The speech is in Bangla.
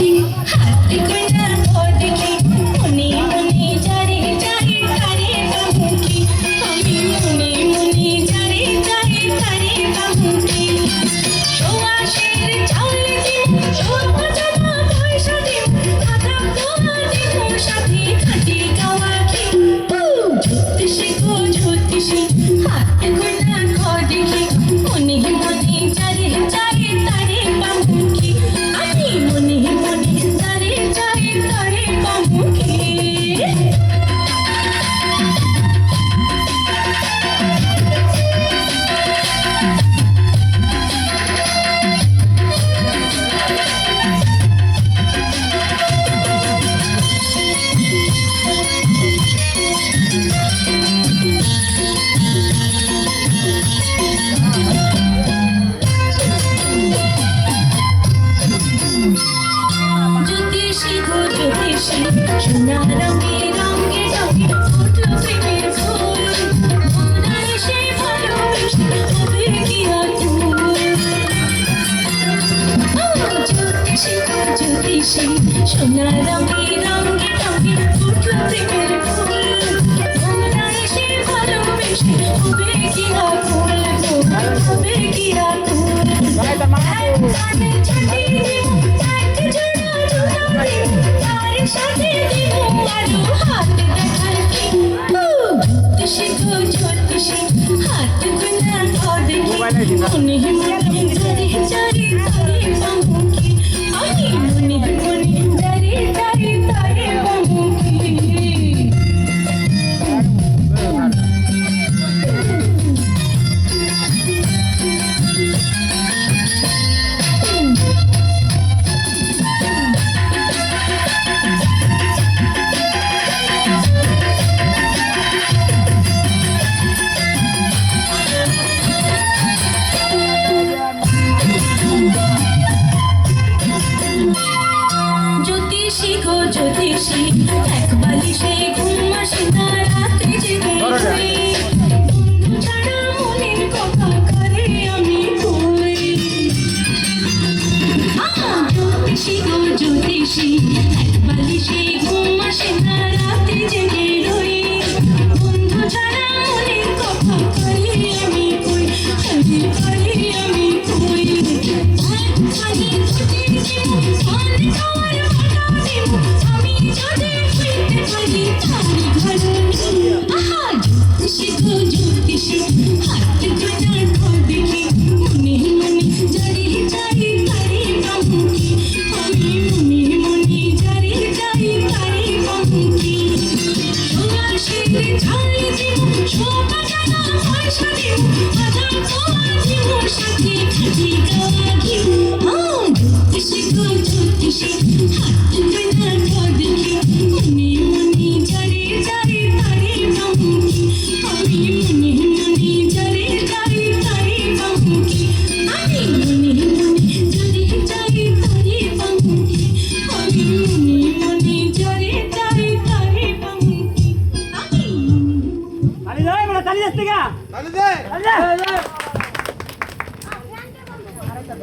জ্যোতিষী হাতে কইনা দেখি মনে মনে যারে যারে তারে বাহুকি আমি মনে মনে যারে যারে তারে বাহুকি সোয়াশের চাউল দিন সব জানা পয়সা দিন আধা তোমার দিন সাথে খাটি গাওয়া কি জ্যোতিষী গো জ্যোতিষী হাতে কইনা দেখি মনে মনে যারে যারে তারে বাহুকি আমি মনে মনে যারে যারে তারে বাহুকি জ্যোতিষী গো জ্যোতিষী সোনা রঙে রঙে রঙে ফুটলো প্রেমের ফুল মনে এসে ভালোবেসে হবে কি আকুল জ্যোতিষী গো জ্যোতিষী সোনা রঙে রঙে রঙে ফুটলো প্রেমের ফুল মনে এসে ভালোবেসে হবে কি আকুল হবে কি আকুল কানে ছাড়িয়ে দেব এক জোড়া তার সাথে দিব আরো হাত দেখার কি জ্যোতিষী গো জ্যোতিষী হাত গুনা দেখি মনে মনে যারে যারে তারে বাহুকি আমি মনে মনে যারে যারে তারে বাহুকি জ্যোতিষী গো জ্যোতিষী এক বালিশে ঘুম আসে না রাতে জেগে শুই বন্ধু ছাড়া মনের কথা করে আমি কই জ্যোতিষী গো জ্যোতিষী এক বালিশে ঘুম আসে না রাতে জেগে রই বন্ধু ছাড়া মনের কথা করে আমি কই করে আমি কই আমি যদি হইতে পারি তার ঘরণী জ্যোতিষী গো জ্যোতিষী হাতে গোনা দেখি মনে মনে যারে যারে তারে বাহুকি আমি মনে মনে যারে যারে তারে বাহুকি সোয়াশের চাউল দিব সব জানা পয়সা দিব আধা তোমার দিব সাথে খাটি গাওয়া ঘিউ জ্যোতিষী গো জ্যোতিষী